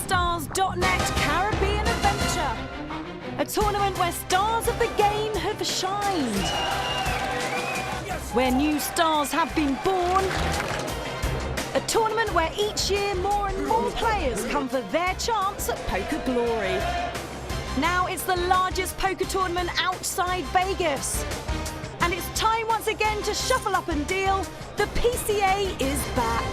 PokerStars.net Caribbean Adventure. A tournament where stars of the game have shined. Where new stars have been born. A tournament where each year more and more players come for their chance at poker glory. Now it's the largest poker tournament outside Vegas. And it's time once again to shuffle up and deal. The PCA is back.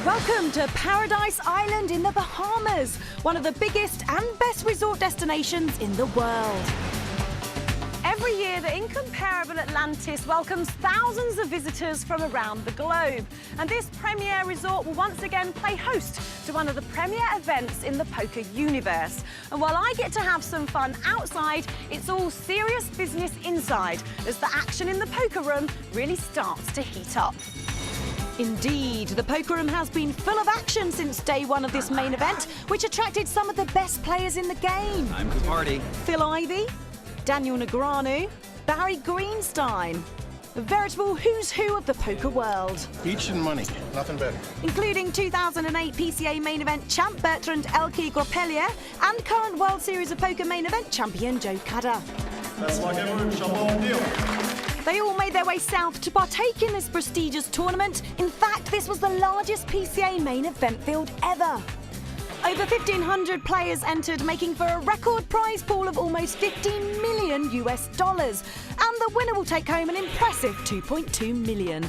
Welcome to Paradise Island in the Bahamas, one of the biggest and best resort destinations in the world. Every year, the incomparable Atlantis welcomes thousands of visitors from around the globe. And this premier resort will once again play host to one of the premier events in the poker universe. And while I get to have some fun outside, it's all serious business inside, as the action in the poker room really starts to heat up. Indeed, the poker room has been full of action since day one of this main event, which attracted some of the best players in the game. Time to party. Phil Ivey, Daniel Negreanu, Barry Greenstein. A veritable who's who of the poker world. Beach and money, nothing better. Including 2008 PCA main event champ Bertrand Elke Gropelier and current World Series of Poker main event champion Joe Cadder. Best luck ever, shuffle deal. They all made their way south to partake in this prestigious tournament. In fact, this was the largest PCA main event field ever. Over 1,500 players entered, making for a record prize pool of almost $15 million US. And the winner will take home an impressive $2.2 million.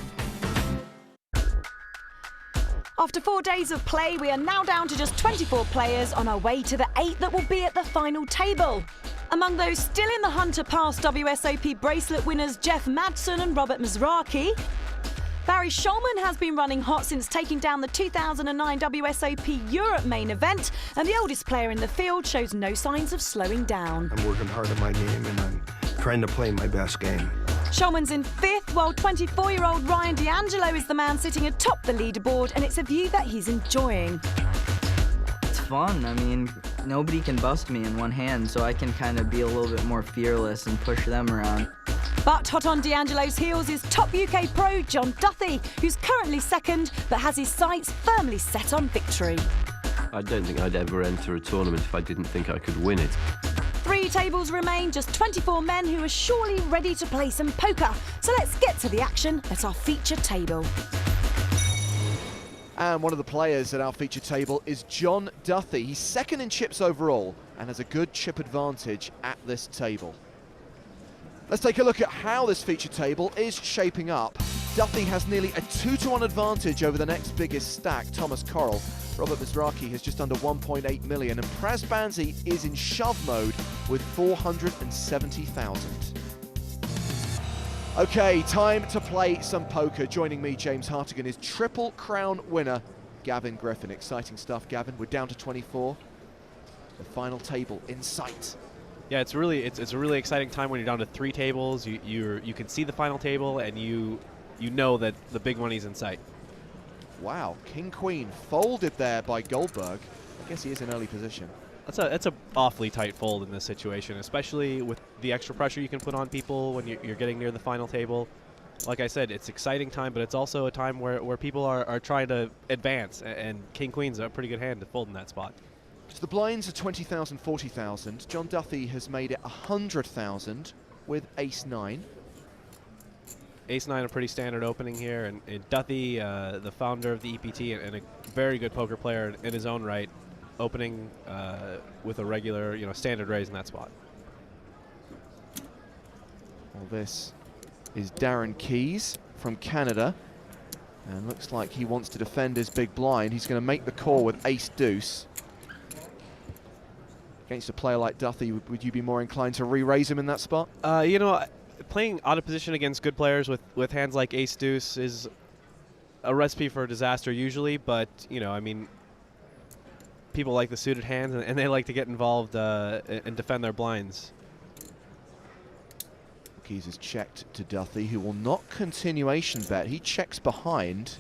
After 4 days of play, we are now down to just 24 players on our way to the 8 that will be at the final table. Among those still in the hunt are past WSOP bracelet winners Jeff Madsen and Robert Mizrachi. Barry Shulman has been running hot since taking down the 2009 WSOP Europe main event, and the oldest player in the field shows no signs of slowing down. I'm working hard at my game and I'm trying to play my best game. Shulman's in 5th, while 24-year-old Ryan D'Angelo is the man sitting atop the leaderboard, and it's a view that he's enjoying. It's fun. I mean, nobody can bust me in one hand, so I can kind of be a little bit more fearless and push them around. But hot on D'Angelo's heels is top UK pro John Duthie, who's currently 2nd, but has his sights firmly set on victory. I don't think I'd ever enter a tournament if I didn't think I could win it. 3 tables remain, just 24 men who are surely ready to play some poker. So let's get to the action at our feature table. And one of the players at our feature table is John Duthie. He's 2nd in chips overall and has a good chip advantage at this table. Let's take a look at how this feature table is shaping up. Duthie has nearly a 2-to-1 advantage over the next biggest stack, Thomas Correll. Robert Mizrachi has just under 1.8 million, and Praz Banzi is in shove mode with 470,000. Okay, time to play some poker. Joining me, James Hartigan, is Triple Crown winner Gavin Griffin. Exciting stuff, Gavin. We're down to 24. The final table in sight. Yeah, it's a really exciting time when you're down to 3 tables. You can see the final table, and you know that the big money's in sight. Wow, King Queen folded there by Goldberg. I guess he is in early position. That's a awfully tight fold in this situation, especially with the extra pressure you can put on people when you're getting near the final table. Like I said, it's exciting time, but it's also a time where people are trying to advance, and King Queen's a pretty good hand to fold in that spot. So the blinds are 20,000, 40,000. John Duthie has made it 100,000 with Ace-9. Ace-9, a pretty standard opening here, and Duthie, the founder of the EPT and a very good poker player in his own right, opening with a regular, standard raise in that spot. Well, this is Darren Keys from Canada, and looks like he wants to defend his big blind. He's going to make the call with Ace-Deuce. Against a player like Duthie, would you be more inclined to re-raise him in that spot? Playing out of position against good players with hands like Ace-Deuce is a recipe for disaster usually, but, I mean, people like the suited hands, and they like to get involved and defend their blinds. Keys is checked to Duthie, who will not continuation bet. He checks behind,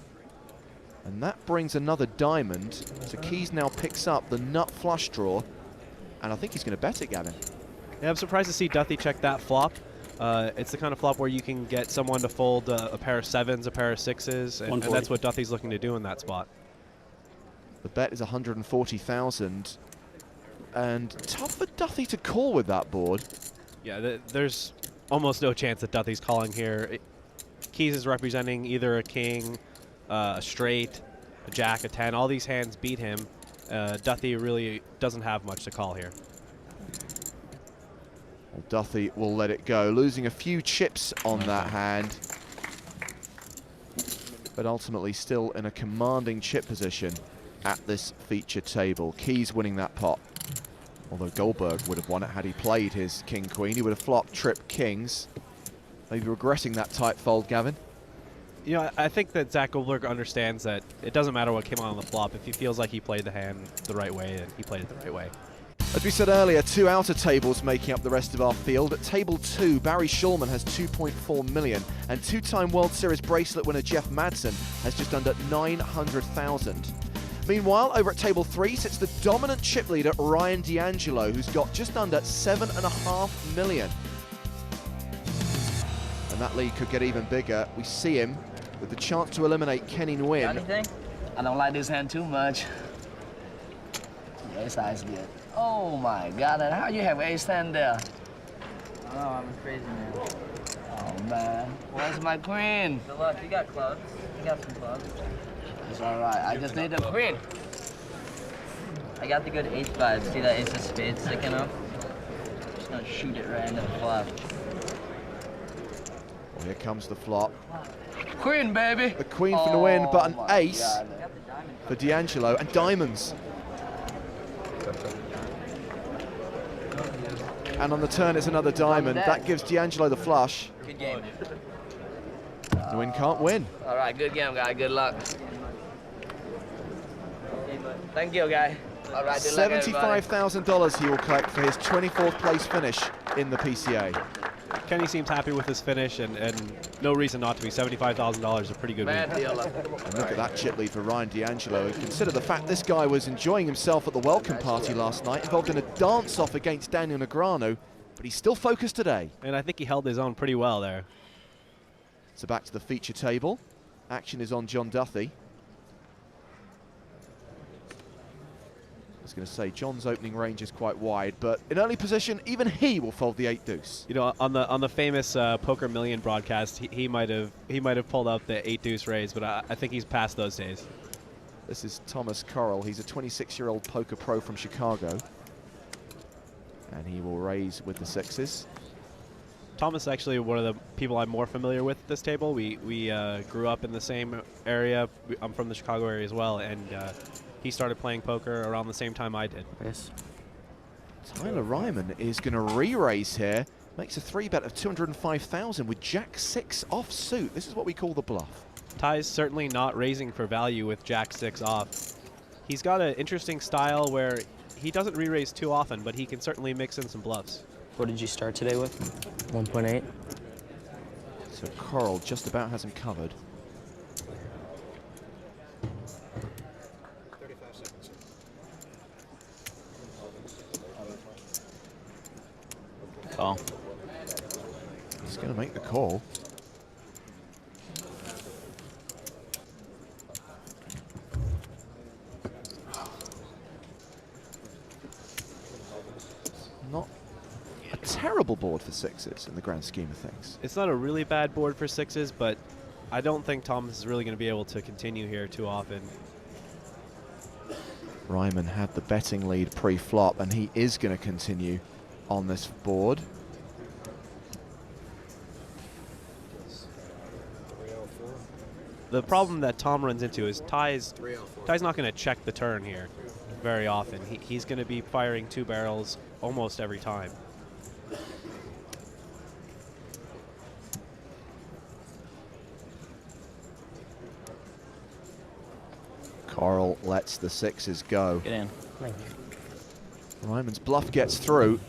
and that brings another diamond. So Keys now picks up the nut flush draw, and I think he's going to bet it, Gavin. Yeah, I'm surprised to see Duthie check that flop. It's the kind of flop where you can get someone to fold a pair of sevens, a pair of sixes, and that's what Duthie's looking to do in that spot. The bet is 140,000, and tough for Duthie to call with that board. Yeah, there's almost no chance that Duthie's calling here. Keys is representing either a king, a straight, a jack, a 10. All these hands beat him. Duthie really doesn't have much to call here. Well, Duthie will let it go, losing a few chips on that hand, but ultimately still in a commanding chip position at this feature table. Keys winning that pot. Although Goldberg would have won it had he played his king-queen. He would have flopped trip kings. Maybe regretting that tight fold, Gavin. You know, I think that Zach Goldberg understands that it doesn't matter what came on the flop. If he feels like he played the hand the right way, then he played it the right way. As we said earlier, two outer tables making up the rest of our field. At table 2, Barry Shulman has 2.4 million, and two-time World Series bracelet winner Jeff Madsen has just under 900,000. Meanwhile, over at table 3 sits the dominant chip leader Ryan D'Angelo, who's got just under 7.5 million. And that lead could get even bigger. We see him with the chance to eliminate Kenny Nguyen. Anything? I don't like this hand too much. Ace size good. Oh my God! And how you have ace 10 there? Oh, I'm a crazy man. Oh man, where's my queen? Good luck. You got clubs. You got some clubs. It's all right. I just need the queen. I got the good ace-5. See that ace of spades sticking up? Just gonna shoot it right into the flop. Well, here comes the flop. Queen, baby. The queen for Nguyen, but an ace God. for D'Angelo, and diamonds. And on the turn, it's another diamond. That gives D'Angelo the flush. Good game. Nguyen can't win. All right, good game, guy. Good luck. Thank you, guy. All right, good luck, everybody. $75,000 he will collect for his 24th place finish in the PCA. Kenny seems happy with his finish, and no reason not to be. $75,000 is a pretty good win. Man, dealer. And look at that chip lead for Ryan D'Angelo. Consider the fact this guy was enjoying himself at the welcome party last night, involved in a dance-off against Daniel Negreanu, but he's still focused today. And I think he held his own pretty well there. So back to the feature table. Action is on John Duthie. I was going to say, John's opening range is quite wide, but in early position, even he will fold the 8-deuce. You know, on the famous Poker Million broadcast, he might have pulled out the 8-deuce raise, but I think he's past those days. This is Thomas Corral. He's a 26-year-old poker pro from Chicago, and he will raise with the sixes. Thomas is actually one of the people I'm more familiar with at this table. We grew up in the same area. I'm from the Chicago area as well, and he started playing poker around the same time I did. Yes. Tyler Ryman is going to re-raise here. Makes a 3-bet of 205,000 with Jack-6 off-suit. This is what we call the bluff. Ty's certainly not raising for value with Jack-6 off. He's got an interesting style where he doesn't re-raise too often, but he can certainly mix in some bluffs. What did you start today with? 1.8. So Coral just about has him covered. 35 seconds. Call. He's going to make the call. Not a terrible board for sixes in the grand scheme of things. It's not a really bad board for sixes, but I don't think Thomas is really going to be able to continue here too often. Ryman had the betting lead pre-flop, and he is going to continue on this board. The problem that Tom runs into is Ty's not going to check the turn here very often. He's going to be firing two barrels almost every time. Coral lets the sixes go. Get in. Ryman's bluff gets through.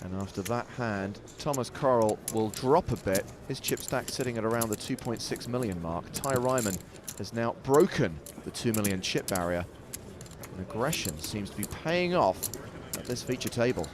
And And after that hand, Thomas Correll will drop a bit. His chip stack sitting at around the 2.6 million mark. Ty Ryman has now broken the 2 million chip barrier. And aggression seems to be paying off at this feature table.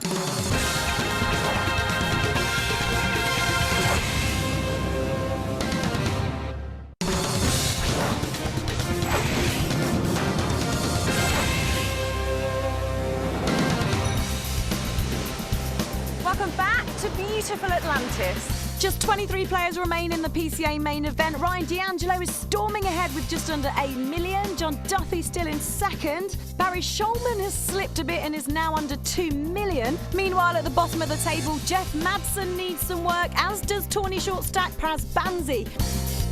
Welcome back to beautiful Atlantis. Just 23 players remain in the PCA main event. Ryan D'Angelo is storming ahead with just under 8 million. John Duthie still in second. Barry Shulman has slipped a bit and is now under 2 million. Meanwhile, at the bottom of the table, Jeff Madsen needs some work, as does Tawny Short Stack Praz Banzi.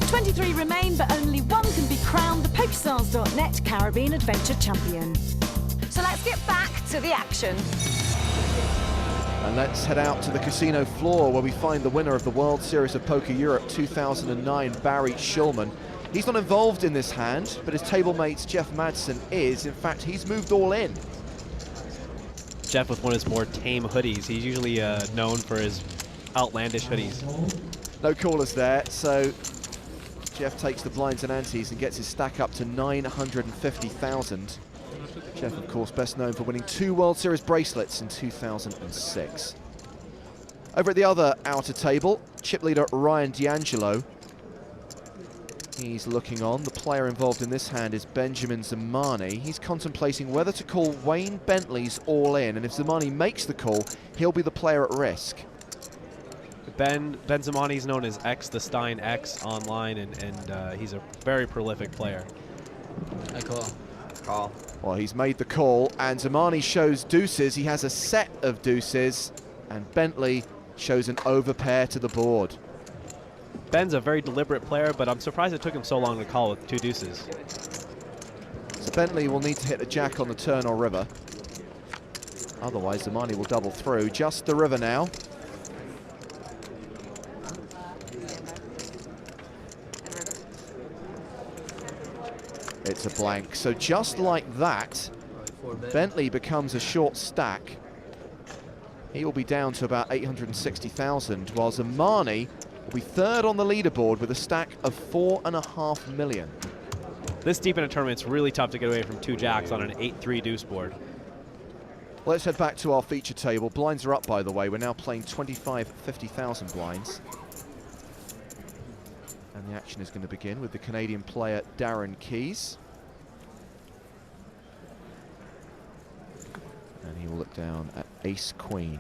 23 remain, but only one can be crowned the PokerStars.net Caribbean Adventure champion. So let's get back to the action. And let's head out to the casino floor where we find the winner of the World Series of Poker Europe 2009, Barry Shulman. He's not involved in this hand, but his table mate Jeff Madsen is. In fact, he's moved all in. Jeff with one of his more tame hoodies. He's usually known for his outlandish hoodies. No callers there, so Jeff takes the blinds and antes and gets his stack up to 950,000. Jeff, of course, best known for winning 2 World Series bracelets in 2006. Over at the other outer table, chip leader Ryan D'Angelo. He's looking on. The player involved in this hand is Benjamin Zamani. He's contemplating whether to call Wayne Bentley's all-in, and if Zamani makes the call, he'll be the player at risk. Ben Zamani is known as X, the Stein X online, and he's a very prolific player. I call. Well, he's made the call, and Zamani shows deuces. He has a set of deuces, and Bentley shows an overpair to the board. Ben's a very deliberate player, but I'm surprised it took him so long to call with 2 deuces. So Bentley will need to hit a jack on the turn or river. Otherwise, Zamani will double through. Just the river now. It's a blank. So just like that, Bentley becomes a short stack. He will be down to about 860,000, while Zamani will be third on the leaderboard with a stack of 4.5 million. This deep in a tournament, it's really tough to get away from 2 jacks on an 8-3 deuce board. Let's head back to our feature table. Blinds are up, by the way. We're now playing 50,000 blinds. And the action is going to begin with the Canadian player Darren Keys. And he will look down at ace-queen.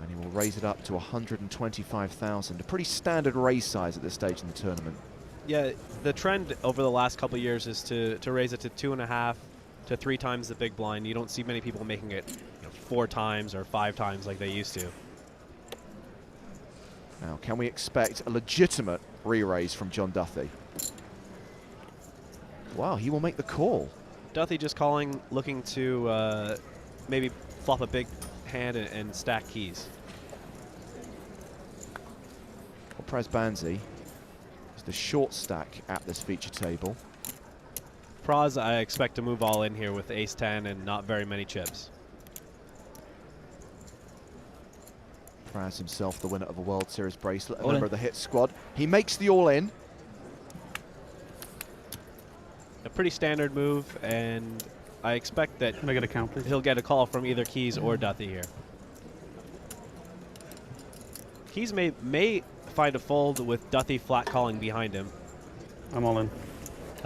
And he will raise it up to 125,000. A pretty standard raise size at this stage in the tournament. Yeah, the trend over the last couple of years is to raise it to 2.5 to 3 times the big blind. You don't see many people making it 4 times or 5 times like they used to. Now, can we expect a legitimate re-raise from John Duthie? Wow, he will make the call. Duthie just calling, looking to maybe flop a big hand and stack keys. Well, Praz Banzi is the short stack at this feature table. Praz, I expect to move all in here with ace-10 and not very many chips. Praz himself the winner of a World Series bracelet, a member of the hit squad. He makes the all-in. A pretty standard move, and I expect that he'll get a call from either Keys or Duthie here. Keys may find a fold with Duthie flat calling behind him. I'm all in.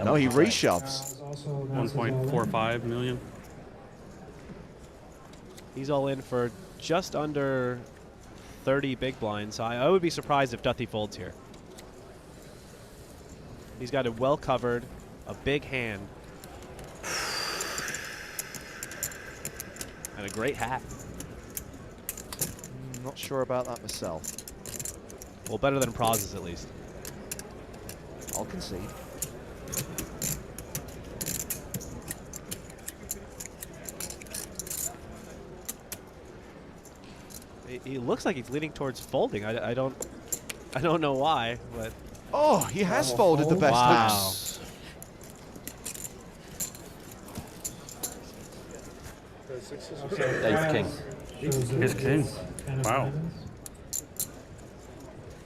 No, he reshoves. 1.45 million. He's all in for just under 30 big blinds. I would be surprised if Duthie folds here. He's got it well covered, a big hand, and a great hat. Not sure about that myself. Well, better than Praz's at least. I'll concede. He looks like he's leaning towards folding. I don't know why, but Oh, he has folded the best hand. Wow. Ace king. His king. Wow.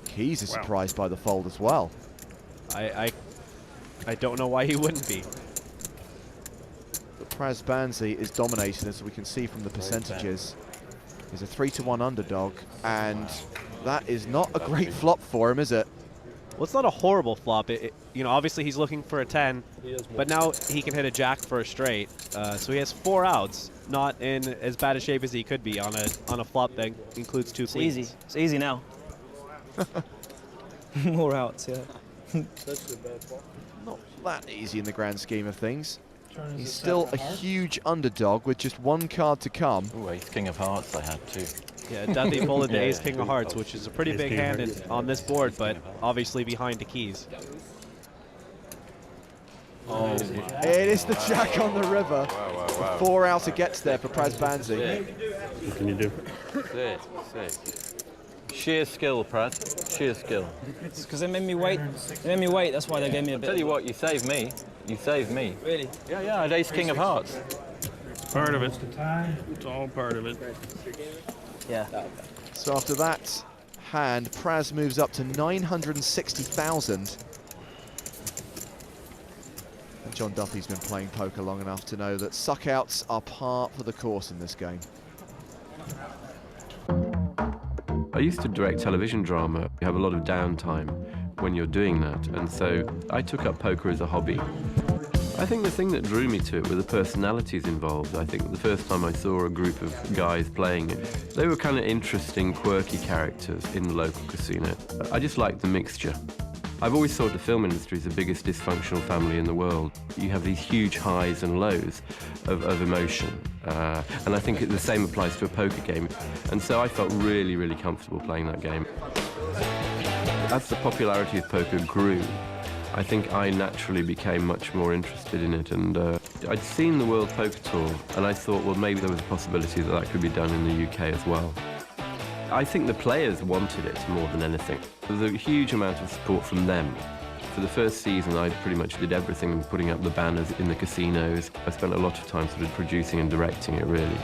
Keys is surprised by the fold as well. I don't know why he wouldn't be. But Prazbanzi is dominating, as we can see from the percentages. He's a 3-1 underdog, and that is not a great flop for him, is it? Well, it's not a horrible flop. You know, obviously he's looking for a 10, but now he can hit a jack for a straight. So he has 4 outs, not in as bad a shape as he could be on a flop that includes 2 queens. Easy. It's easy now. More outs, yeah. Not that easy in the grand scheme of things. He's still a huge underdog with just 1 card to come. Ooh, ace king of hearts I had too. Yeah, Duffy folded the Yeah. ace king of hearts, which is a pretty big hand on this board, but obviously behind the keys. Oh, It is the jack on the river. 4 outer gets there for Prazbanzi. What can you do? Sick. Sheer skill, Praz. Sheer skill. It's because they made me wait. They made me wait. That's why they gave me a bit. Tell you what, you saved me. You saved me. Really? Yeah, I had ace king of hearts. Part of it. It's all part of it. Yeah. So after that hand, Praz moves up to 960,000. And John Duffy's been playing poker long enough to know that suckouts are par for the course in this game. I used to direct television drama. You have a lot of downtime when you're doing that, and so I took up poker as a hobby. I think the thing that drew me to it were the personalities involved. I think the first time I saw a group of guys playing it, they were kind of interesting, quirky characters in the local casino. I just liked the mixture. I've always thought the film industry is the biggest dysfunctional family in the world. You have these huge highs and lows of emotion, and I think the same applies to a poker game. And so I felt really, really comfortable playing that game. As the popularity of poker grew, I think I naturally became much more interested in it, and I'd seen the World Poker Tour, and I thought, well, maybe there was a possibility that that could be done in the UK as well. I think the players wanted it more than anything. There was a huge amount of support from them. For the first season, I pretty much did everything, and putting up the banners in the casinos. I spent a lot of time sort of producing and directing it, really.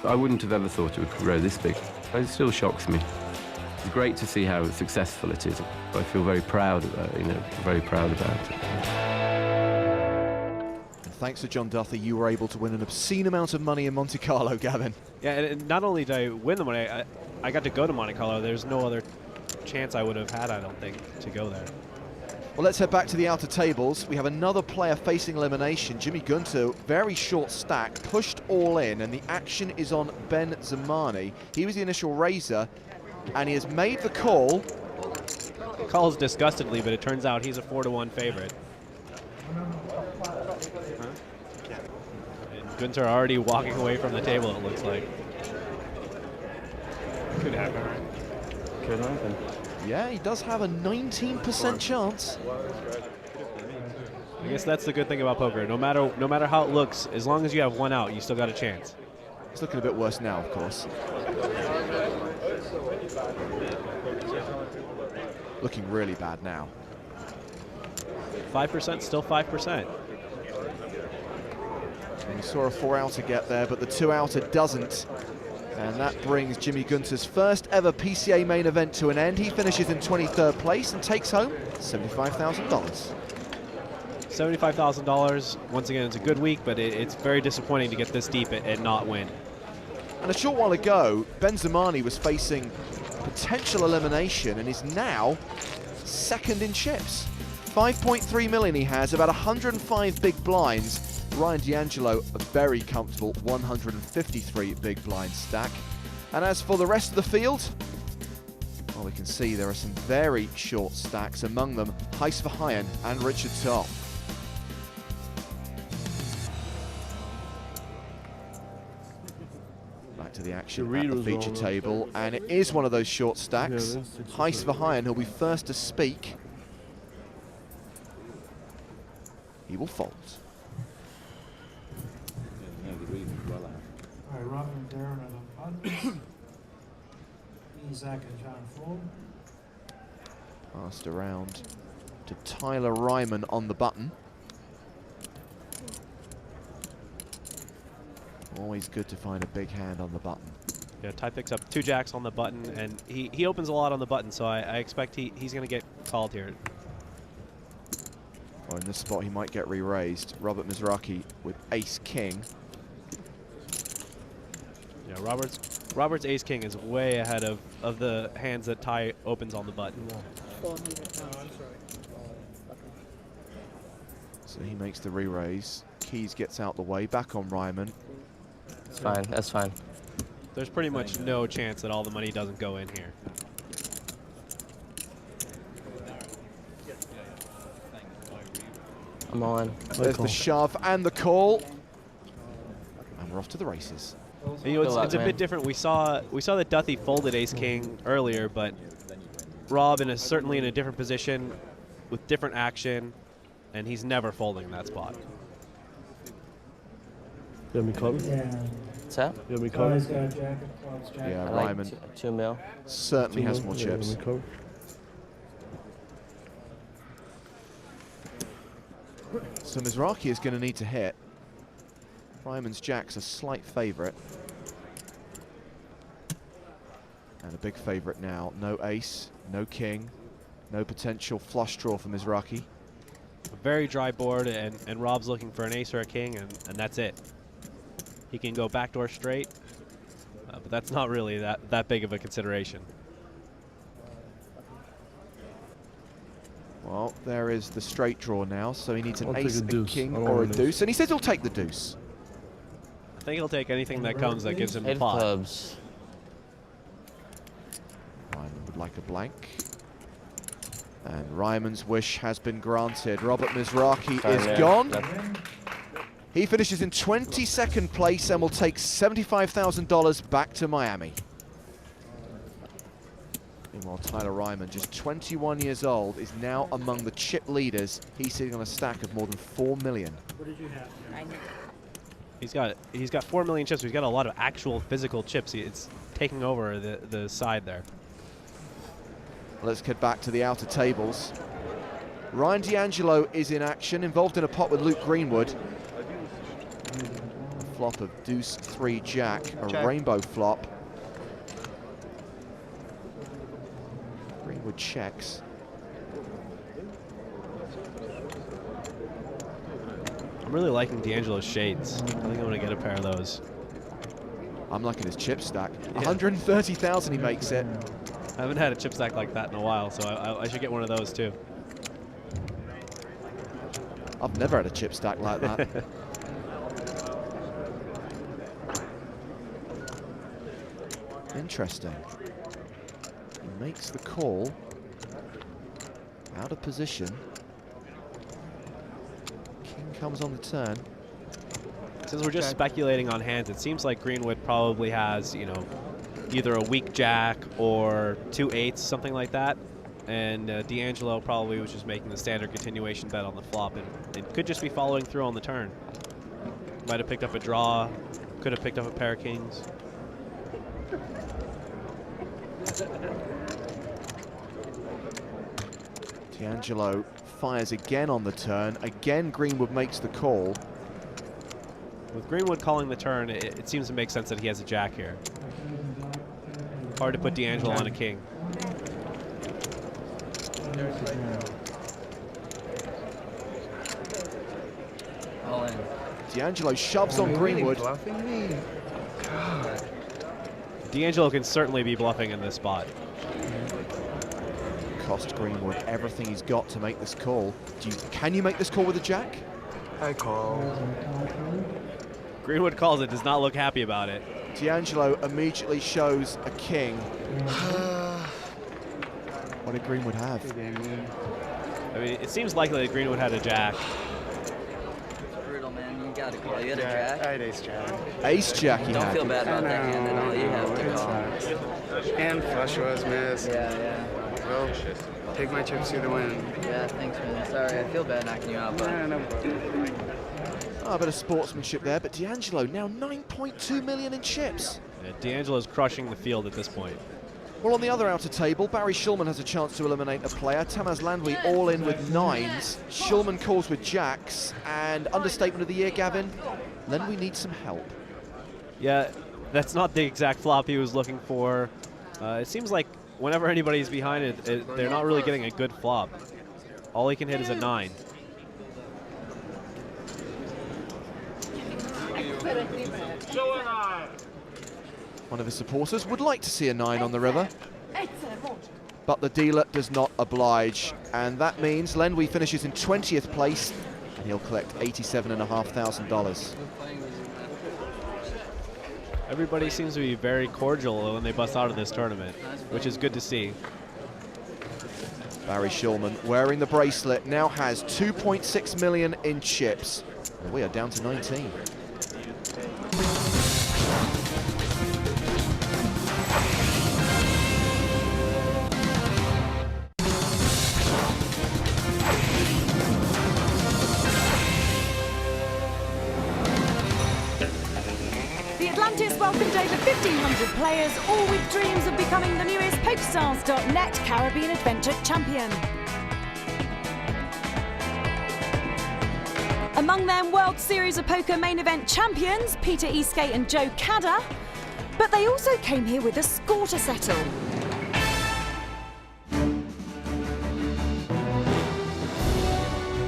I wouldn't have ever thought it would grow this big. It still shocks me. It's great to see how successful it is. I feel very proud of that, very proud about it. And thanks to John Duffy, you were able to win an obscene amount of money in Monte Carlo, Gavin. Yeah, and not only did I win the money, I got to go to Monte Carlo. There's no other chance I would have had, I don't think, to go there. Well, let's head back to the outer tables. We have another player facing elimination. Jimmy Gunter, very short stack, pushed all in, and the action is on Ben Zamani. He was the initial raiser, and he has made the call. Calls disgustedly, but it turns out he's a 4-1 favorite. And Gunter already walking away from the table, it looks like. Could happen, right? Could happen. Yeah, he does have a 19% chance. I guess that's the good thing about poker. No matter how it looks, as long as you have 1 out, you still got a chance. It's looking a bit worse now, of course. Looking really bad now. 5%, still 5%. And we saw a 4-outer get there, but the 2-outer doesn't. And that brings Jimmy Gunter's first ever PCA main event to an end. He finishes in 23rd place and takes home $75,000. $75,000. Once again, it's a good week, but it's very disappointing to get this deep and not win. And a short while ago, Ben Zamani was facing potential elimination and is now second in chips. 5.3 million he has, about 105 big blinds. Ryan D'Angelo, a very comfortable 153 big blind stack. And as for the rest of the field, well, we can see there are some very short stacks, among them Heis Verheyen and Richard Top. Back to the action at the feature table, and it is one of those short stacks. Heis Verheyen, who'll be first to speak. He will fold. All right, Robin and Darren are the punt. Zach and John fold. Passed around to Tyler Ryman on the button. Always good to find a big hand on the button. Yeah, Ty picks up 2 jacks on the button, and he opens a lot on the button, so I expect he's going to get called here. Or in this spot, he might get re-raised. Robert Mizrachi with ace-king. Yeah, Robert's ace-king is way ahead of the hands that Ty opens on the button. So he makes the re-raise. Keys gets out the way, back on Ryman. It's fine, that's fine. There's pretty much no chance that all the money doesn't go in here. I'm on. There's the shove and the call. And we're off to the races. You know, it's a bit different. We saw that Duthie folded ace-king earlier, but Rob is certainly in a different position with different action, and he's never folding in that spot. You want me covered? What's that? You want me covered? Yeah, I like Ryman 2 mil. certainly has more chips. So Mizrachi is going to need to hit. Ryman's jack's a slight favourite. And a big favourite now. No ace, no king, no potential flush draw for Mizrachi. A very dry board, and Rob's looking for an ace or a king, and that's it. He can go backdoor straight, but that's not really that big of a consideration. Well, there is the straight draw now, so he needs an ace, a king, I or a want a deuce, and he says he'll take the deuce. I think he'll take anything that comes that gives him the 8 pot. clubs. Ryman would like a blank. And Ryman's wish has been granted. Robert Mizrachi is gone. He finishes in 22nd place and will take $75,000 back to Miami. Meanwhile, Tyler Ryman, just 21 years old, is now among the chip leaders. He's sitting on a stack of more than 4 million. What did you have? He's got 4 million chips. He's got a lot of actual physical chips. It's taking over the side there. Let's get back to the outer tables. Ryan D'Angelo is in action, involved in a pot with Luke Greenwood. A flop of deuce 3 jack, a rainbow flop. Greenwood checks. I'm really liking D'Angelo's shades. I think I'm going to get a pair of those. I'm liking his chip stack. 130,000 he makes it. I haven't had a chip stack like that in a while, so I should get one of those too. I've never had a chip stack like that. Interesting. He makes the call. Out of position. King comes on the turn. Since we're just speculating on hands, it seems like Greenwood probably has, you know, either a weak jack or 2 8s, something like that. And D'Angelo probably was just making the standard continuation bet on the flop, and it could just be following through on the turn. Might have picked up a draw, could have picked up a pair of kings. D'Angelo fires again on the turn. Again, Greenwood makes the call. With Greenwood calling the turn, it seems to make sense that he has a jack here. Hard to put D'Angelo on a king. All in. D'Angelo shoves on Greenwood. D'Angelo can certainly be bluffing in this spot. Cost Greenwood everything he's got to make this call. Can you make this call with a jack? I call. Greenwood calls it, does not look happy about it. D'Angelo immediately shows a king. What did Greenwood have? I mean, it seems likely that Greenwood had a jack. Brutal, man. You got to call. You had a jack? I had ace jack. Ace jack he Don't had. feel bad about that hand at all. You have to call. And flush was missed. Yeah. Well, take my chips to the win. Yeah, thanks, man. Sorry, I feel bad knocking you out, but... Oh, a bit of sportsmanship there, but D'Angelo now 9.2 million in chips. Yeah, D'Angelo's crushing the field at this point. Well, on the other outer table, Barry Shulman has a chance to eliminate a player. Tamaz Landwy all in with 9s. Shulman calls with jacks. And understatement of the year, Gavin, Landwy needs some help. Yeah, that's not the exact flop he was looking for. It seems like whenever anybody's behind it, they're not really getting a good flop. All he can hit is a 9. One of his supporters would like to see a 9 on the river, but the dealer does not oblige, and that means Landwy finishes in 20th place, and he'll collect $87,500. Everybody seems to be very cordial when they bust out of this tournament, which is good to see. Barry Shulman, wearing the bracelet, now has 2.6 million in chips. And we are down to 19. The Atlantis welcomed over 1,500 players, all with dreams of becoming the newest PokerStars.net Caribbean Adventure champion. Among them, World Series of Poker main event champions Peter Eastgate and Joe Cadder, but they also came here with a score to settle.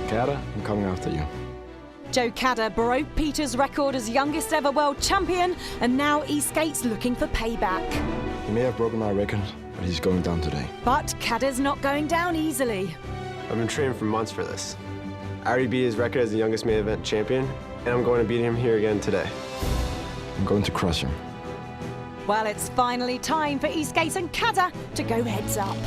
Cadder, I'm coming after you. Joe Cadder broke Peter's record as youngest ever world champion, and now Eastgate's looking for payback. He may have broken my record, but he's going down today. But Cadder's not going down easily. I've been training for months for this. I already beat his record as the youngest main event champion, and I'm going to beat him here again today. I'm going to crush him. Well, it's finally time for Eastgate and Cadder to go heads up.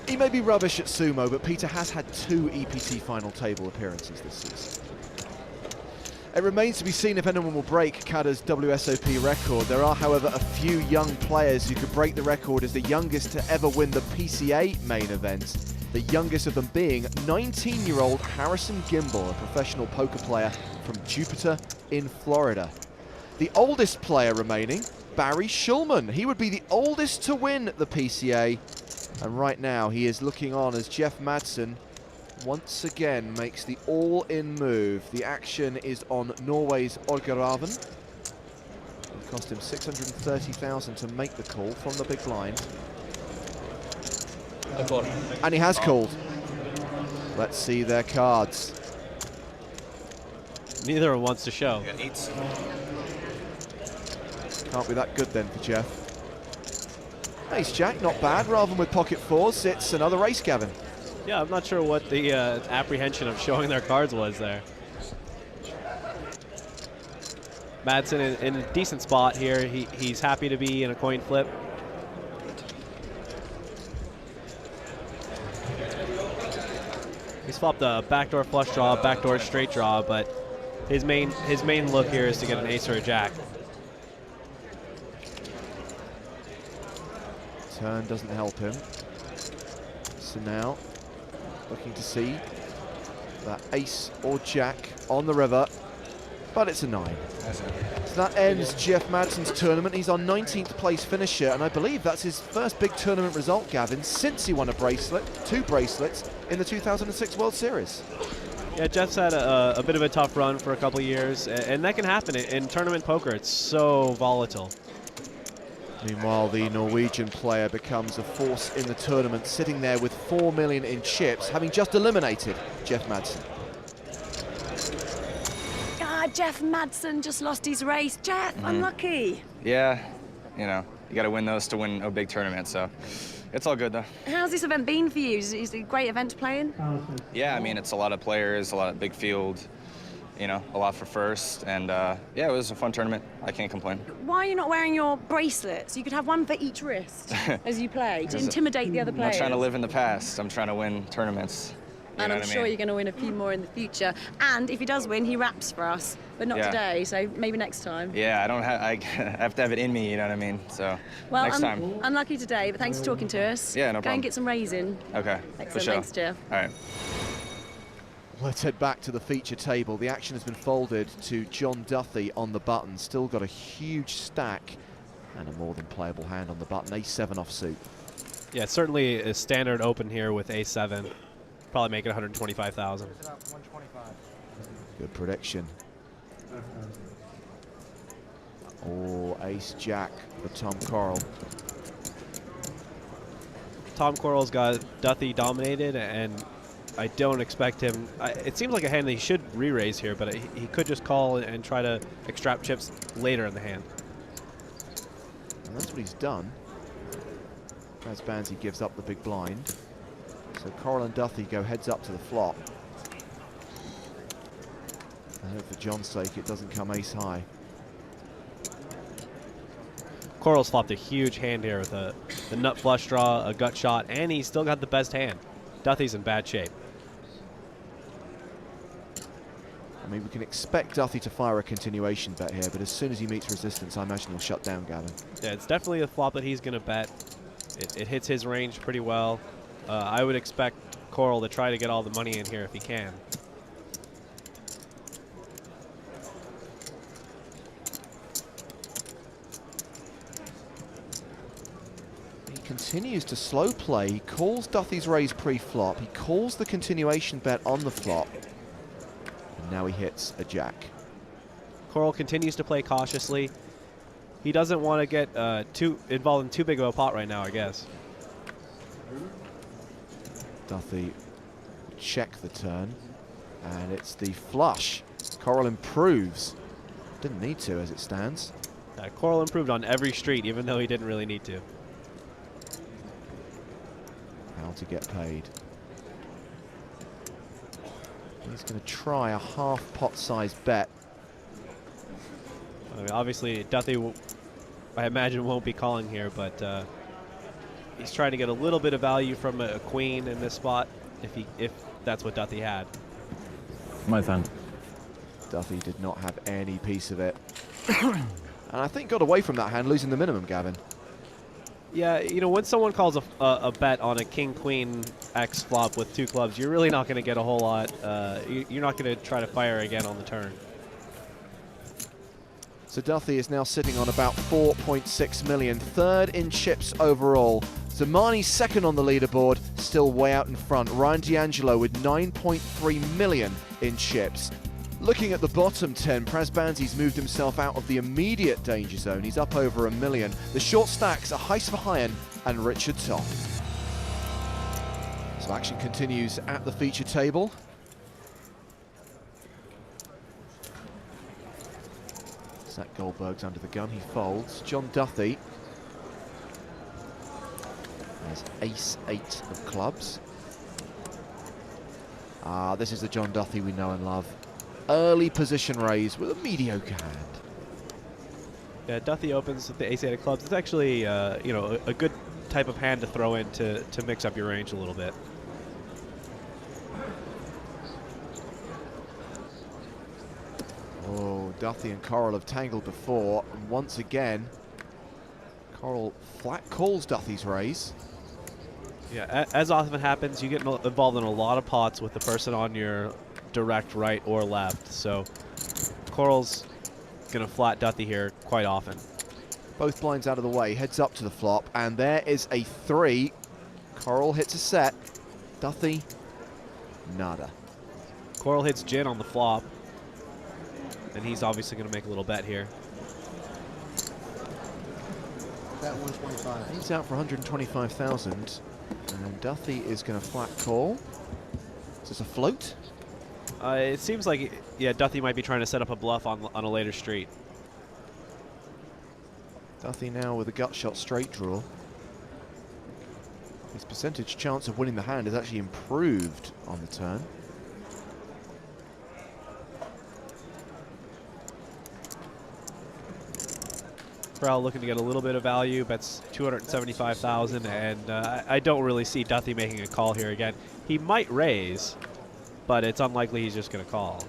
He may be rubbish at sumo, but Peter has had 2 EPT final table appearances this season. It remains to be seen if anyone will break Cadder's WSOP record. There are, however, a few young players who could break the record as the youngest to ever win the PCA main event. The youngest of them being 19-year-old Harrison Gimbel, a professional poker player from Jupiter in Florida. The oldest player remaining, Barry Shulman. He would be the oldest to win the PCA. And right now he is looking on as Jeff Madsen once again makes the all-in move. The action is on Norway's Orgeraven. It cost him $630,000 to make the call from the big blind. And he has called. Let's see their cards. Neither one wants to show. Can't be that good then for Jeff. Ace Jack, not bad. Rather than with pocket 4s, it's another race, Gavin. Yeah, I'm not sure what the apprehension of showing their cards was there. Madsen in a decent spot here. He's happy to be in a coin flip. He's flopped a backdoor flush draw, backdoor straight draw, but his main look here is to get an ace or a jack. Turn doesn't help him. So now, looking to see that ace or jack on the river, but it's a 9. So that ends Jeff Madsen's tournament. He's our 19th place finisher, and I believe that's his first big tournament result, Gavin, since he won a bracelet, 2 bracelets, in the 2006 World Series. Yeah, Jeff's had a bit of a tough run for a couple of years, and that can happen in tournament poker. It's so volatile. Meanwhile, the Norwegian player becomes a force in the tournament, sitting there with 4 million in chips, having just eliminated Jeff Madsen. Ah, Jeff Madsen just lost his race. Jeff, unlucky. Yeah, you know, you got to win those to win a big tournament, so it's all good, though. How's this event been for you? Is it a great event to play in? Yeah, I mean, it's a lot of players, a lot of big field, you know, a lot for first, and yeah, it was a fun tournament. I can't complain. Why are you not wearing your bracelets? You could have one for each wrist as you play to intimidate the other I'm players. not trying to live in the past. I'm trying to win tournaments. You And know I'm what I sure mean? you're going to win a few more in the future. And if he does win, he raps for us, but not Yeah. today. So maybe next time. Yeah, I have to have it in me. You know what I mean? So Well, next time. unlucky today, but thanks for talking to us. Yeah, no Go problem. and get some raising. Okay. Excellent. For sure. Thanks, Jeff. All right. Let's head back to the feature table. The action has been folded to John Duthie on the button. Still got a huge stack and a more than playable hand on the button. A7 offsuit. Yeah, certainly a standard open here with A7. Probably make it 125,000. Good prediction. Oh, ace jack for Tom Coral. Tom Coral's got Duthie dominated, and I don't expect him. It seems like a hand that he should re-raise here, but he could just call and try to extract chips later in the hand. And that's what he's done. As Banzi gives up the big blind. So Coral and Duthie go heads up to the flop. I hope for John's sake it doesn't come ace high. Coral's flopped a huge hand here with the nut flush draw, a gut shot, and he's still got the best hand. Duthie's in bad shape. I mean, we can expect Duthie to fire a continuation bet here, but as soon as he meets resistance, I imagine he'll shut down Gavin. Yeah, it's definitely a flop that he's going to bet. It hits his range pretty well. I would expect Coral to try to get all the money in here if he can. He continues to slow play. He calls Duthie's raise pre-flop. He calls the continuation bet on the flop. And now he hits a jack. Coral continues to play cautiously. He doesn't want to get too involved in too big of a pot right now, I guess. Duthie check the turn, and it's the flush. Coral improves. Didn't need to as it stands. Coral improved on every street, even though he didn't really need to. How to get paid. He's going to try a half pot size bet. I mean, obviously, Duthie, I imagine, won't be calling here, but he's trying to get a little bit of value from a queen in this spot, if that's what Duthie had. My turn. Duthie did not have any piece of it. And I think got away from that hand, losing the minimum, Gavin. Yeah, you know, when someone calls a bet on a king-queen X flop with two clubs, you're really not going to get a whole lot. You're not going to try to fire again on the turn. So Duthie is now sitting on about 4.6 million, third in chips overall. Zamani's second on the leaderboard, still way out in front. Ryan D'Angelo with 9.3 million in chips. Looking at the bottom 10, Prasbanzi's moved himself out of the immediate danger zone. He's up over $1 million. The short stacks are Heis Verheyen and Richard Tom. So action continues at the feature table. Zach Goldberg's under the gun, he folds. John Duthie has ace-8 of clubs. This is the John Duthie we know and love. Early position raise with a mediocre hand. Yeah, Duthie opens with the ace-8 of clubs. It's actually, you know, a good type of hand to throw in to mix up your range a little bit. Oh, Duthie and Coral have tangled before, and once again, Coral flat calls Duthie's raise. Yeah, as often happens, you get involved in a lot of pots with the person on your direct right or left. So Coral's going to flat Duthie here quite often. Both blinds out of the way, heads up to the flop, and there is a 3. Coral hits a set. Duthie, nada. Coral hits gin on the flop, and he's obviously going to make a little bet here. Bet 125. He's out for 125,000. And Duthie is going to flat call. Is this a float? It seems like, yeah, Duthie might be trying to set up a bluff on a later street. Duthie now with a gut shot straight draw. His percentage chance of winning the hand has actually improved on the turn. Corral looking to get a little bit of value, bets 275,000, and I don't really see Duthie making a call here again. He might raise, but it's unlikely he's just going to call.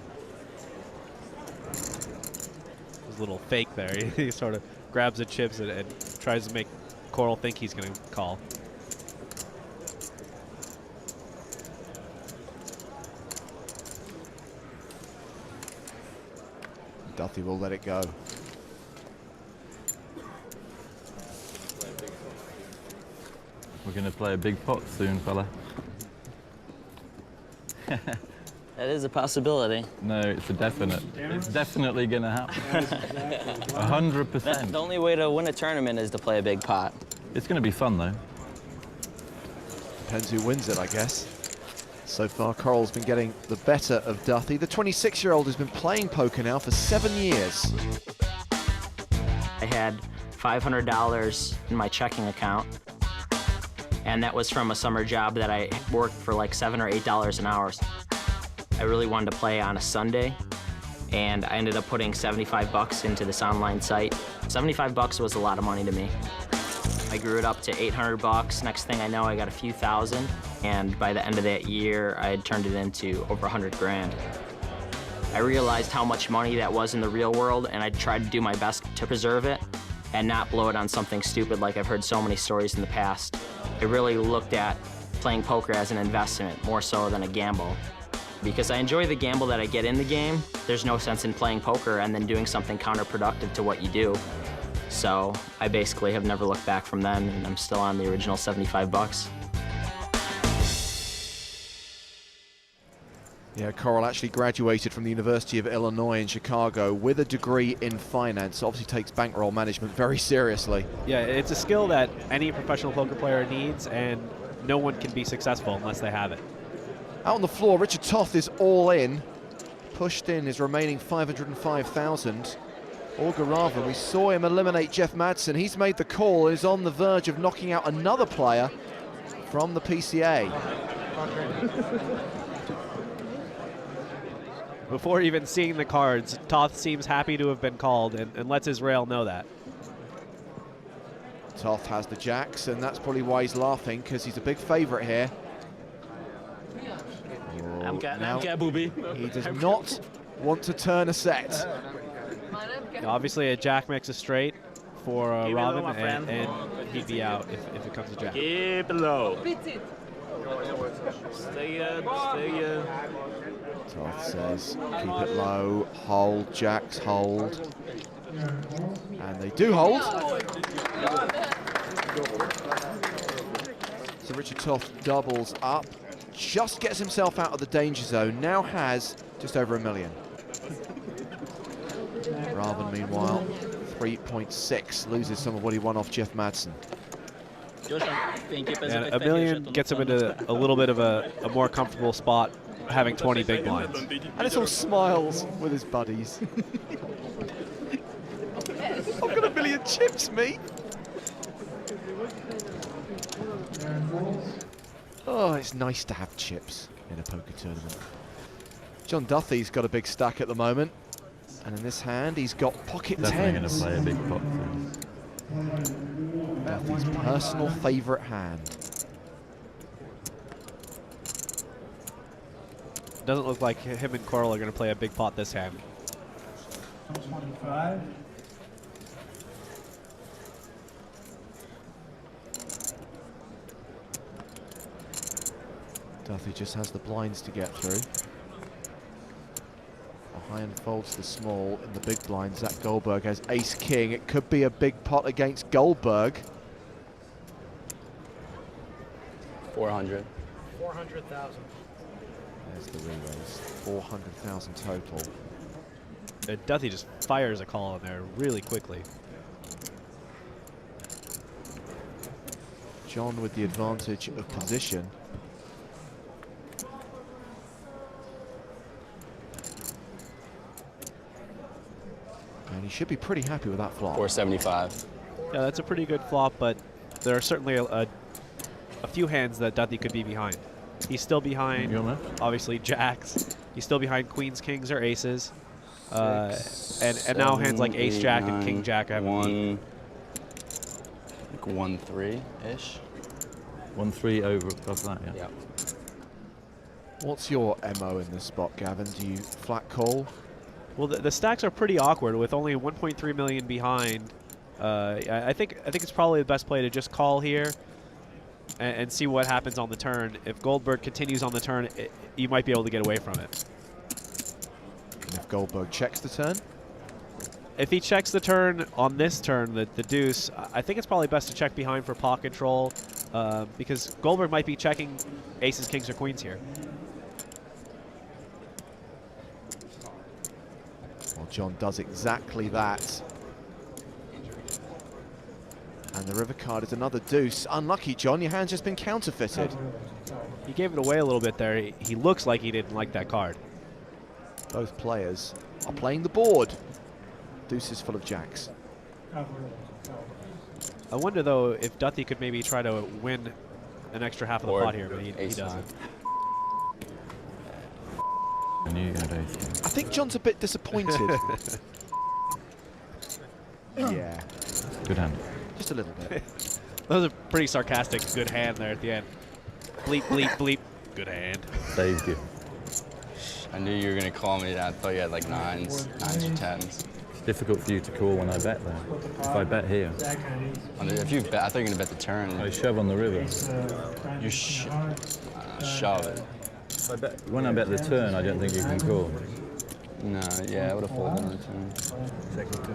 His little fake there. He sort of grabs the chips and tries to make Coral think he's going to call. Duthie will let it go. We're going to play a big pot soon, fella. That is a possibility. No, it's a definite. It's definitely going to happen. 100%. The only way to win a tournament is to play a big pot. It's going to be fun, though. Depends who wins it, I guess. So far, Coral's been getting the better of Duthie. The 26-year-old has been playing poker now for 7 years. I had $500 in my checking account, and that was from a summer job that I worked for like $7 or $8 an hour. I really wanted to play on a Sunday, and I ended up putting 75 bucks into this online site. 75 bucks was a lot of money to me. I grew it up to 800 bucks. Next thing I know, I got a few thousand, and by the end of that year, I had turned it into over 100 grand. I realized how much money that was in the real world, and I tried to do my best to preserve it and not blow it on something stupid like I've heard so many stories in the past. I really looked at playing poker as an investment more so than a gamble. Because I enjoy the gamble that I get in the game, there's no sense in playing poker and then doing something counterproductive to what you do. So I basically have never looked back from then, and I'm still on the original 75 bucks. Yeah, Coral actually graduated from the University of Illinois in Chicago with a degree in finance. Obviously takes bankroll management very seriously. Yeah, it's a skill that any professional poker player needs, and no one can be successful unless they have it. Out on the floor, Richard Toth is all in. Pushed in his remaining 505,000. Orgarava, we saw him eliminate Jeff Madsen. He's made the call and is on the verge of knocking out another player from the PCA. Before even seeing the cards, Toth seems happy to have been called and lets his rail know that. Toth has the jacks, and that's probably why he's laughing, because he's a big favourite here. Oh, now he does not want to turn a set. Obviously, a jack makes a straight for Robin, and he'd be out if it comes to jack. Keep it low. Stay good, stay good. Toth says, keep it low, hold, jacks, hold. And they do hold. So Richard Toth doubles up, just gets himself out of the danger zone, now has just over $1 million. Robin, meanwhile, 3.6, loses some of what he won off Jeff Madsen. And $1 million gets him into a little bit of a more comfortable spot, having 20 big blinds. And it's all smiles with his buddies. I've got $1 million chips, me. Oh, it's nice to have chips in a poker tournament. John Duthie's got a big stack at the moment. And in this hand, he's got pocket Definitely tens. going to play a big pot soon. Duthie's personal favourite hand. Doesn't look like him and Coral are going to play a big pot this hand. 25. Duthie just has the blinds to get through. Behind folds the small in the big blinds. Zach Goldberg has ace-king. It could be a big pot against Goldberg. 400. 400,000. There's the re-raise. 400,000 total. Duthie just fires a call in there really quickly. John with the advantage of position. And he should be pretty happy with that flop. 475. Yeah, that's a pretty good flop, but there are certainly a few hands that Duthie could be behind. He's still behind, obviously, jacks. He's still behind queens, kings, or aces. And now hands like ace jack and king jack have like 1-3-ish. 1-3 over above that, yeah. What's your MO in this spot, Gavin? Do you flat call? Well, the stacks are pretty awkward with only 1.3 million behind. I think it's probably the best play to just call here and see what happens on the turn. If Goldberg continues on the turn, you might be able to get away from it. And if Goldberg checks the turn? If he checks the turn on this turn, the deuce, I think it's probably best to check behind for pot control because Goldberg might be checking aces, kings, or queens here. Well, John does exactly that. And the river card is another deuce. Unlucky, John. Your hand's just been counterfeited. He gave it away a little bit there. He looks like he didn't like that card. Both players are playing the board. Deuce is full of jacks. I wonder, though, if Duthie could maybe try to win an extra half of the pot here, but he doesn't. I knew you had ace. I think John's a bit disappointed. Yeah. Good hand. Just a little bit. That was a pretty sarcastic good hand there at the end. Bleep, bleep, bleep. Good hand. Saved you. I knew you were going to call me that. I thought you had like nines or 10s. It's difficult for you to call when I bet there. If I bet here. If you bet, I thought you were going to bet the turn. I shove on the river. You shove it. When I bet the turn, I don't think you can call. No, yeah, I would have folded on the turn.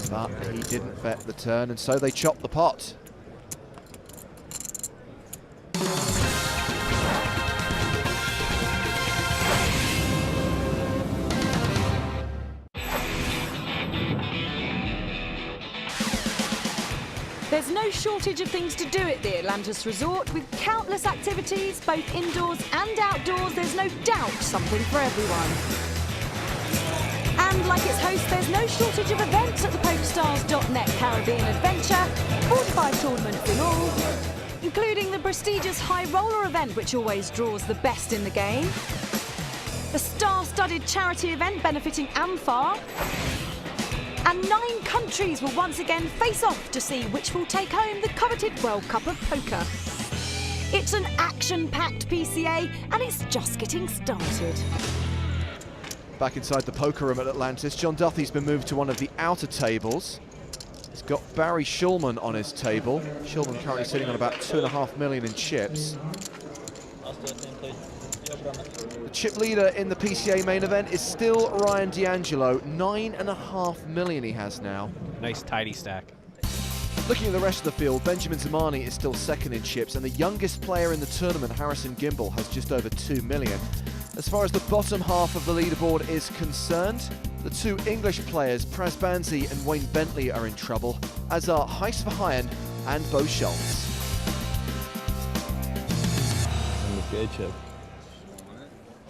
But he didn't bet the turn, and so they chopped the pot. There's no shortage of things to do at the Atlantis Resort. With countless activities, both indoors and outdoors, there's no doubt something for everyone. And like its host, there's no shortage of events at the PokerStars.net Caribbean Adventure, 45 tournaments in all, including the prestigious High Roller event, which always draws the best in the game, the star-studded charity event benefiting AmFAR, and 9 countries will once again face off to see which will take home the coveted World Cup of Poker. It's an action-packed PCA, and it's just getting started. Back inside the poker room at Atlantis, John Duthie's been moved to one of the outer tables. He's got Barry Shulman on his table. Shulman currently sitting on about 2.5 million in chips. The chip leader in the PCA main event is still Ryan D'Angelo. 9.5 million he has now. Nice tidy stack. Looking at the rest of the field, Benjamin Zamani is still second in chips, and the youngest player in the tournament, Harrison Gimbel, has just over 2 million. As far as the bottom half of the leaderboard is concerned, the 2 English players, Praz Banzi and Wayne Bentley, are in trouble, as are Heis Verheyen and Bo Schultz. Good chip.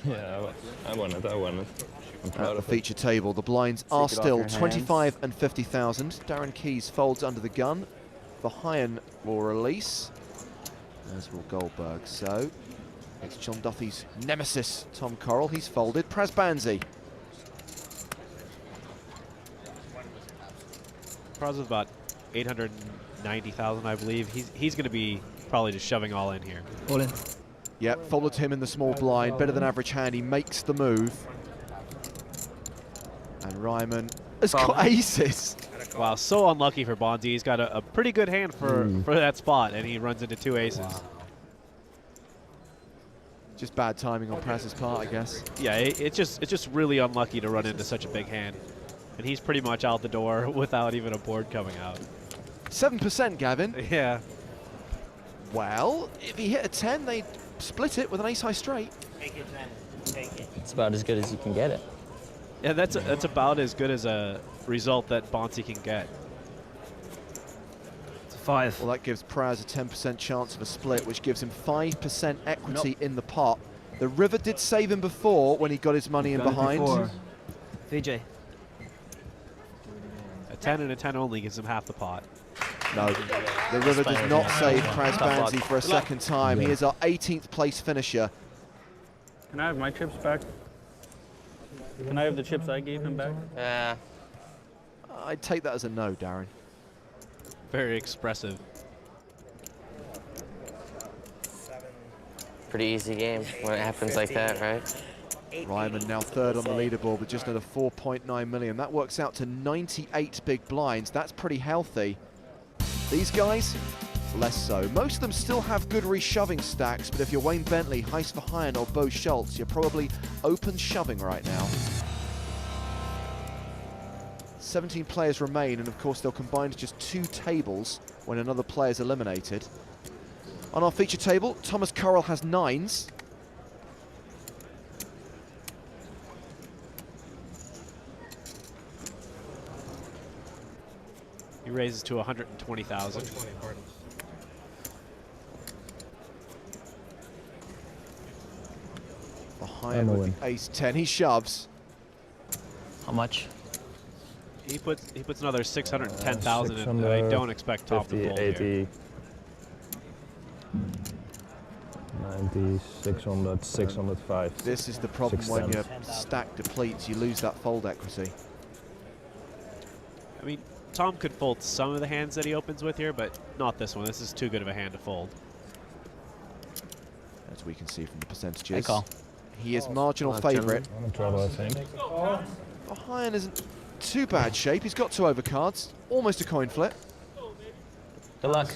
Yeah, I won it. I'm proud At the of feature table, the blinds are still 25 and 50,000. Darren Keys folds under the gun. Verheyen will release, as will Goldberg. So it's John Duthie's nemesis, Tom Correll. He's folded. Praz Banzi. Praz is about 890,000, I believe. He's going to be probably just shoving all in here. All in. Yep, folded him in the small blind. Better than average hand. He makes the move. And Ryman has got aces. Wow, so unlucky for Bonzi. He's got a pretty good hand for that spot, and he runs into 2 aces. Wow. Just bad timing on Praz's part, I guess. Yeah, it's just really unlucky to run into such a big hand. And he's pretty much out the door without even a board coming out. 7%, Gavin. Yeah. Well, if he hit a 10, they'd split it with an ace-high straight. Take it, man. Take it. It's about as good as you can get it. Yeah, that's about as good as a result that Bonzi can get. It's a 5. Well, that gives Praz a 10% chance of a split, which gives him 5% equity in the pot. The river did save him before when he got his money in behind. VJ. A 10 and a 10 only gives him half the pot. No, the river does not save Praz Banzi for a second time. He is our 18th place finisher. Can I have my chips back? Can I have the chips I gave him back? Yeah. I'd take that as a no, Darren. Very expressive. Pretty easy game when it happens like that, right? Ryman now third on the leaderboard with just another 4.9 million. That works out to 98 big blinds. That's pretty healthy. These guys, less so. Most of them still have good reshoving stacks, but if you're Wayne Bentley, Heist Verheyen or Bo Schultz, you're probably open shoving right now. 17 players remain, and of course they'll combine to just 2 tables when another player is eliminated. On our feature table, Thomas Correll has 9s. He raises to 120,000. Behind with the ace-10, he shoves. How much? He puts another 610,000 in. I don't expect Tom to fold 80, here. 90, 600, 605. This is the problem when your stack depletes, you lose that fold equity. I mean, Tom could fold some of the hands that he opens with here, but not this one. This is too good of a hand to fold. As we can see from the percentages. I call. He is marginal favourite. I'm in trouble, I think. Verheyen isn't too bad shape. He's got 2 overcards. Almost a coin flip. Good luck.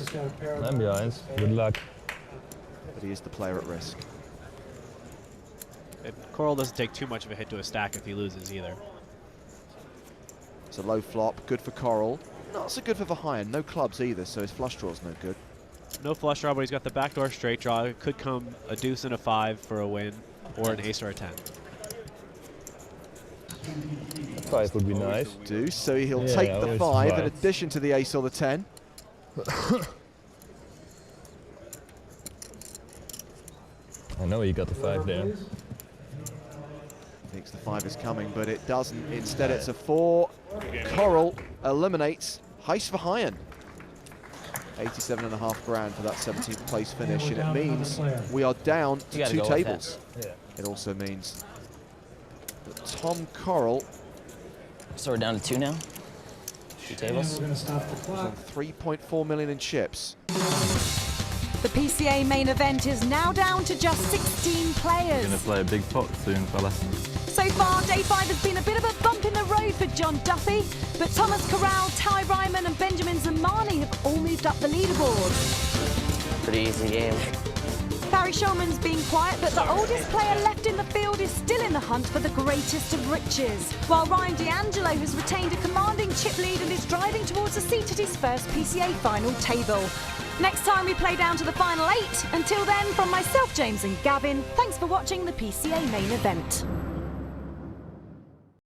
I'm behind. Good luck. But he is the player at risk. And Correll doesn't take too much of a hit to a stack if he loses either. It's a low flop. Good for Correll. Not so good for Verheyen. No clubs either, so his flush draw's no good. No flush draw, but he's got the backdoor straight draw. It could come a deuce and a 5 for a win, or an ace or a 10. 5 would be nice. Deuce, so he'll take the 5 in addition to the ace or the 10. I know you got the 5 there. Thinks the 5 is coming, but it doesn't. Instead, it's a 4. Correll eliminates Heist Verheyen. 87.5 grand for that 17th place finish, and it means we are down to 2 tables. It also means that Tom Correll. So we're down to 2 now? 2 tables? Is on 3.4 million in chips. The PCA main event is now down to just 16 players. We're gonna play a big pot soon, fella. So far, day 5 has been a bit of a bump in the road for John Duffy, but Thomas Correll, Ty Ryman and Benjamin Zamani have all moved up the leaderboard. Pretty easy game. Barry Shulman's been quiet, but the oldest player left in the field is still in the hunt for the greatest of riches, while Ryan D'Angelo has retained a commanding chip lead and is driving towards a seat at his first PCA final table. Next time we play down to the final 8. Until then, from myself, James and Gavin, thanks for watching the PCA main event.